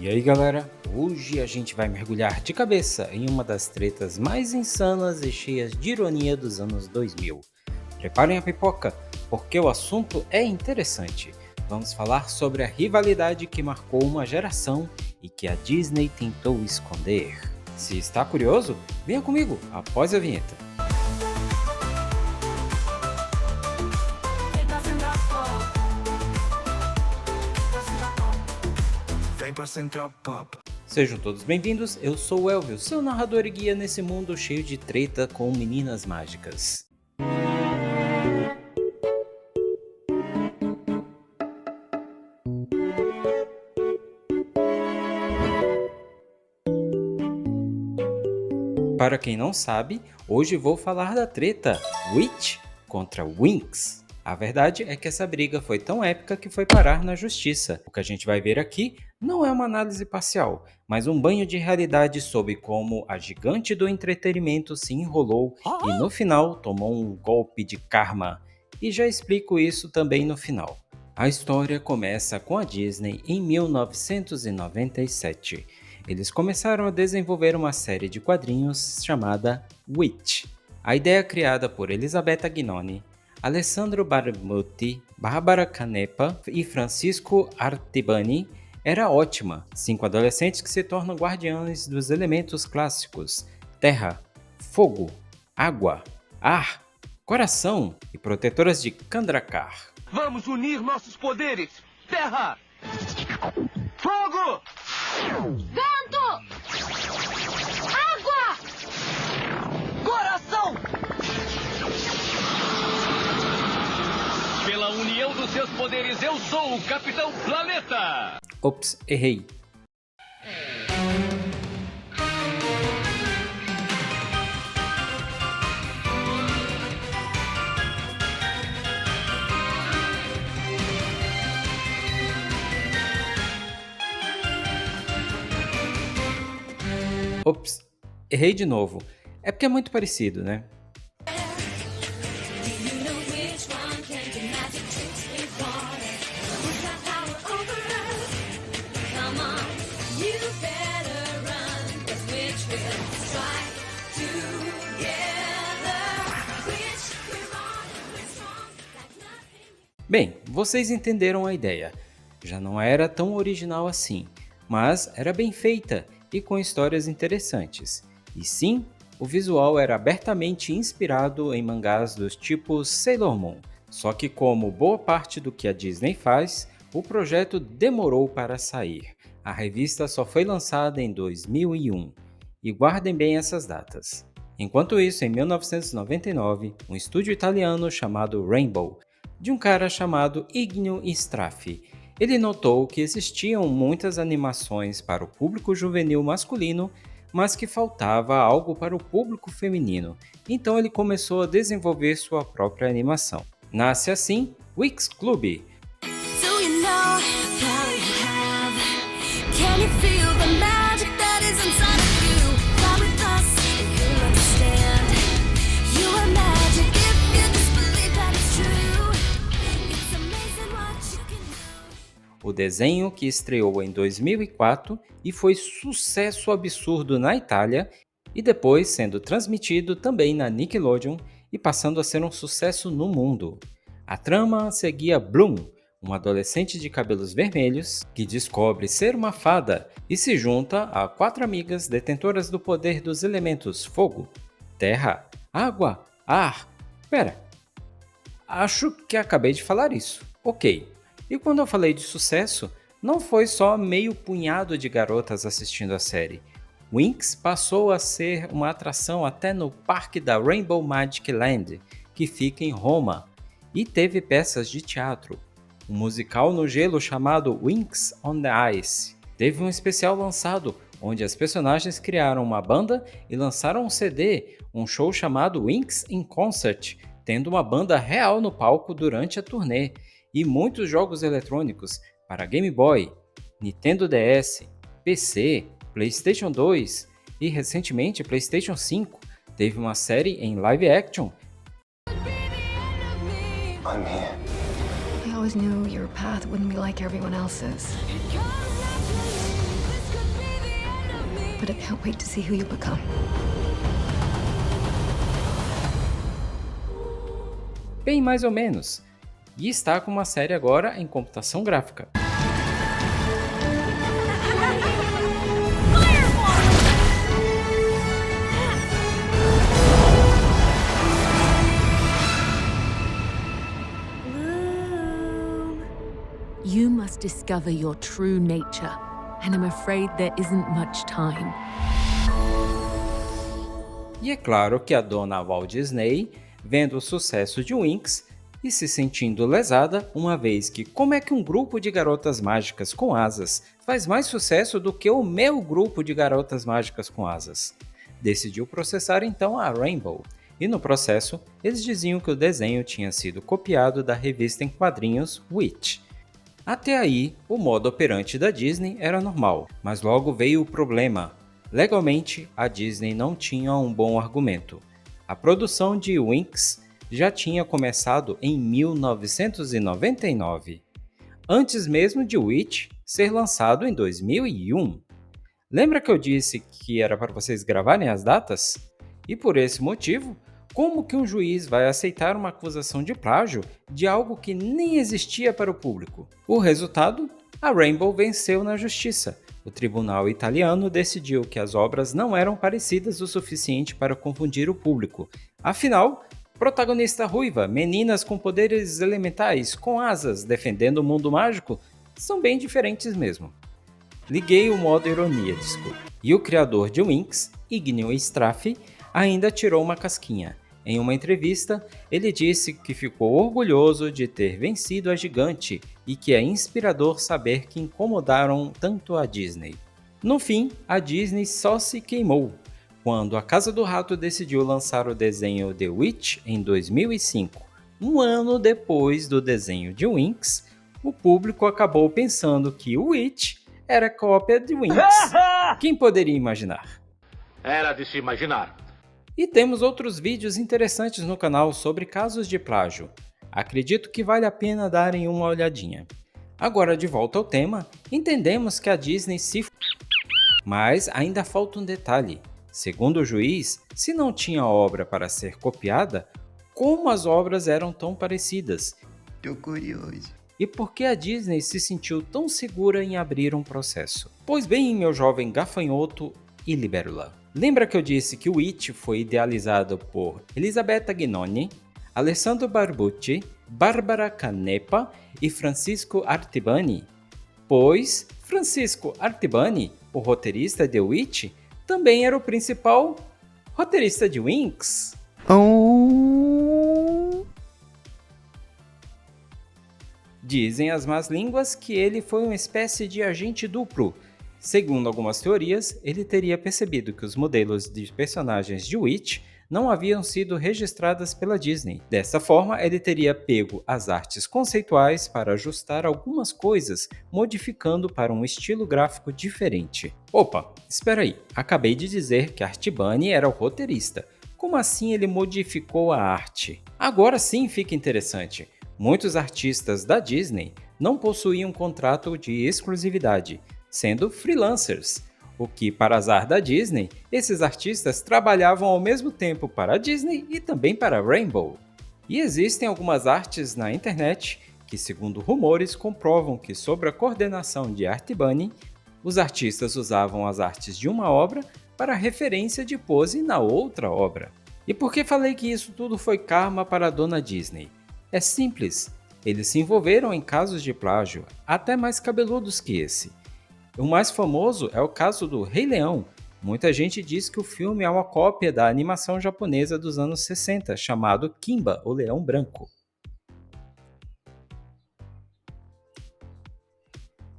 E aí galera, hoje a gente vai mergulhar de cabeça em uma das tretas mais insanas e cheias de ironia dos anos 2000. Preparem a pipoca, porque o assunto é interessante. Vamos falar sobre a rivalidade que marcou uma geração e que a Disney tentou esconder. Se está curioso, venha comigo após a vinheta. Sejam todos bem-vindos, eu sou o Elvio, seu narrador e guia nesse mundo cheio de treta com meninas mágicas. Para quem não sabe, hoje vou falar da treta Witch contra Winx. A verdade é que essa briga foi tão épica que foi parar na justiça. O que a gente vai ver aqui não é uma análise parcial, mas um banho de realidade sobre como a gigante do entretenimento se enrolou e no final tomou um golpe de karma. E já explico isso também no final. A história começa com a Disney em 1997. Eles começaram a desenvolver uma série de quadrinhos chamada Witch. A ideia criada por Elisabetta Gnoni, Alessandro Baramutti, Barbara Canepa e Francisco Artibani era ótima. 5 adolescentes que se tornam guardiães dos elementos clássicos: terra, fogo, água, ar, coração e protetoras de Kandrakar. Vamos unir nossos poderes! Terra! Fogo! Vento! Água! Coração! Pela união dos seus poderes, eu sou o Capitão Planeta! Ops, errei. Ops, errei de novo. É porque é muito parecido, né? Bem, vocês entenderam a ideia. Já não era tão original assim, mas era bem feita e com histórias interessantes. E sim, o visual era abertamente inspirado em mangás dos tipos Sailor Moon. Só que como boa parte do que a Disney faz, o projeto demorou para sair. A revista só foi lançada em 2001. E guardem bem essas datas. Enquanto isso, em 1999, um estúdio italiano chamado Rainbow, de um cara chamado Ignio Straffi, ele notou que existiam muitas animações para o público juvenil masculino, mas que faltava algo para o público feminino, então ele começou a desenvolver sua própria animação. Nasce assim Winx Club. O desenho, que estreou em 2004 e foi sucesso absurdo na Itália, e depois sendo transmitido também na Nickelodeon e passando a ser um sucesso no mundo. A trama seguia Bloom, uma adolescente de cabelos vermelhos que descobre ser uma fada e se junta a 4 amigas detentoras do poder dos elementos fogo, terra, água, ar. Pera, acho que acabei de falar isso. Ok. E quando eu falei de sucesso, não foi só meio punhado de garotas assistindo a série. Winx passou a ser uma atração até no parque da Rainbow Magic Land, que fica em Roma, e teve peças de teatro. Um musical no gelo chamado Winx on the Ice. Teve um especial lançado, onde as personagens criaram uma banda e lançaram um CD, um show chamado Winx in Concert, tendo uma banda real no palco durante a turnê. E muitos jogos eletrônicos para Game Boy, Nintendo DS, PC, PlayStation 2 e recentemente PlayStation 5 teve uma série em live action. I'm here. I always knew your path wouldn't be like everyone else's. but I can't wait to see who you become. Bem mais ou menos. E está com uma série agora em computação gráfica. You must discover your true nature, and I'm afraid there isn't much time. E é claro que a dona Walt Disney, vendo o sucesso de Winx e se sentindo lesada, uma vez que como é que um grupo de garotas mágicas com asas faz mais sucesso do que o meu grupo de garotas mágicas com asas? Decidiu processar então a Rainbow, e no processo eles diziam que o desenho tinha sido copiado da revista em quadrinhos Witch. Até aí, o modo operante da Disney era normal, mas logo veio o problema. Legalmente, a Disney não tinha um bom argumento. A produção de Winx já tinha começado em 1999, antes mesmo de Witch ser lançado em 2001. Lembra que eu disse que era para vocês gravarem as datas? E por esse motivo, como que um juiz vai aceitar uma acusação de plágio de algo que nem existia para o público? O resultado? A Rainbow venceu na justiça. O tribunal italiano decidiu que as obras não eram parecidas o suficiente para confundir o público. Afinal, protagonista ruiva, meninas com poderes elementais, com asas, defendendo o mundo mágico, são bem diferentes mesmo. Liguei o modo ironia, desculpa. E o criador de Winx, Ignio Straffi, ainda tirou uma casquinha. Em uma entrevista, ele disse que ficou orgulhoso de ter vencido a gigante e que é inspirador saber que incomodaram tanto a Disney. No fim, a Disney só se queimou. Quando a Casa do Rato decidiu lançar o desenho The Witch em 2005, um ano depois do desenho de Winx, o público acabou pensando que o Witch era cópia de Winx. Quem poderia imaginar? Era de se imaginar. E temos outros vídeos interessantes no canal sobre casos de plágio. Acredito que vale a pena darem uma olhadinha. Agora, de volta ao tema, entendemos que a Disney se mas ainda falta um detalhe. Segundo o juiz, se não tinha obra para ser copiada, como as obras eram tão parecidas? Tô curioso. E por que a Disney se sentiu tão segura em abrir um processo? Pois bem, meu jovem gafanhoto e libélula. Lembra que eu disse que o Witch foi idealizado por Elisabetta Gnoni, Alessandro Barbucci, Barbara Canepa e Francisco Artibani? Pois Francisco Artibani, o roteirista de Witch, também era o principal roteirista de Winx. Dizem as más línguas que ele foi uma espécie de agente duplo. Segundo algumas teorias, ele teria percebido que os modelos de personagens de Witch não haviam sido registradas pela Disney. Dessa forma, ele teria pego as artes conceituais para ajustar algumas coisas, modificando para um estilo gráfico diferente. Opa, espera aí, acabei de dizer que Artibani era o roteirista. Como assim ele modificou a arte? Agora sim fica interessante. Muitos artistas da Disney não possuíam contrato de exclusividade, sendo freelancers, o que, para azar da Disney, esses artistas trabalhavam ao mesmo tempo para a Disney e também para a Rainbow. E existem algumas artes na internet que, segundo rumores, comprovam que, sob a coordenação de Artibani, os artistas usavam as artes de uma obra para referência de pose na outra obra. E por que falei que isso tudo foi karma para a dona Disney? É simples, eles se envolveram em casos de plágio até mais cabeludos que esse. O mais famoso é o caso do Rei Leão. Muita gente diz que o filme é uma cópia da animação japonesa dos anos 60, chamado Kimba, o Leão Branco.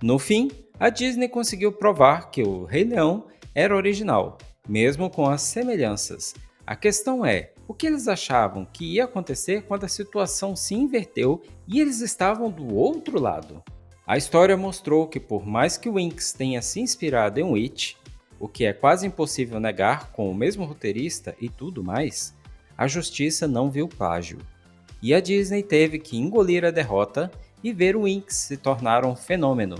No fim, a Disney conseguiu provar que o Rei Leão era original, mesmo com as semelhanças. A questão é, o que eles achavam que ia acontecer quando a situação se inverteu e eles estavam do outro lado? A história mostrou que por mais que Winx tenha se inspirado em Witch, o que é quase impossível negar com o mesmo roteirista e tudo mais, a justiça não viu plágio. E a Disney teve que engolir a derrota e ver o Winx se tornar um fenômeno.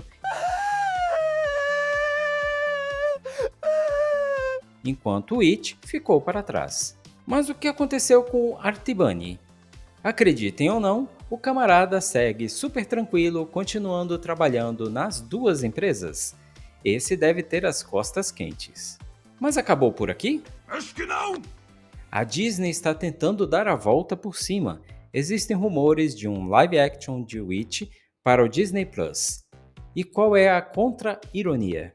enquanto o It ficou para trás. Mas o que aconteceu com Art Bunny? Acreditem ou não, o camarada segue super tranquilo, continuando trabalhando nas duas empresas. Esse deve ter as costas quentes. Mas acabou por aqui? Acho que não! A Disney está tentando dar a volta por cima. Existem rumores de um live action de Witch para o Disney Plus. E qual é a contra-ironia?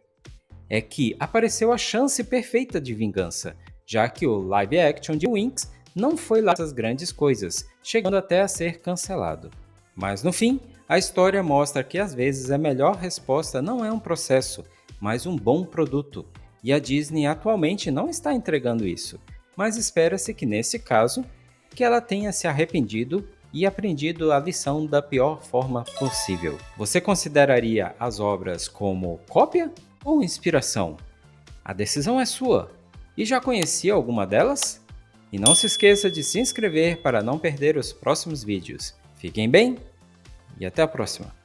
É que apareceu a chance perfeita de vingança, já que o live action de Winx não foi lá essas grandes coisas, chegando até a ser cancelado. Mas no fim, a história mostra que às vezes a melhor resposta não é um processo, mas um bom produto. E a Disney atualmente não está entregando isso, mas espera-se que nesse caso, que ela tenha se arrependido e aprendido a lição da pior forma possível. Você consideraria as obras como cópia ou inspiração? A decisão é sua. E já conhecia alguma delas? E não se esqueça de se inscrever para não perder os próximos vídeos. Fiquem bem e até a próxima!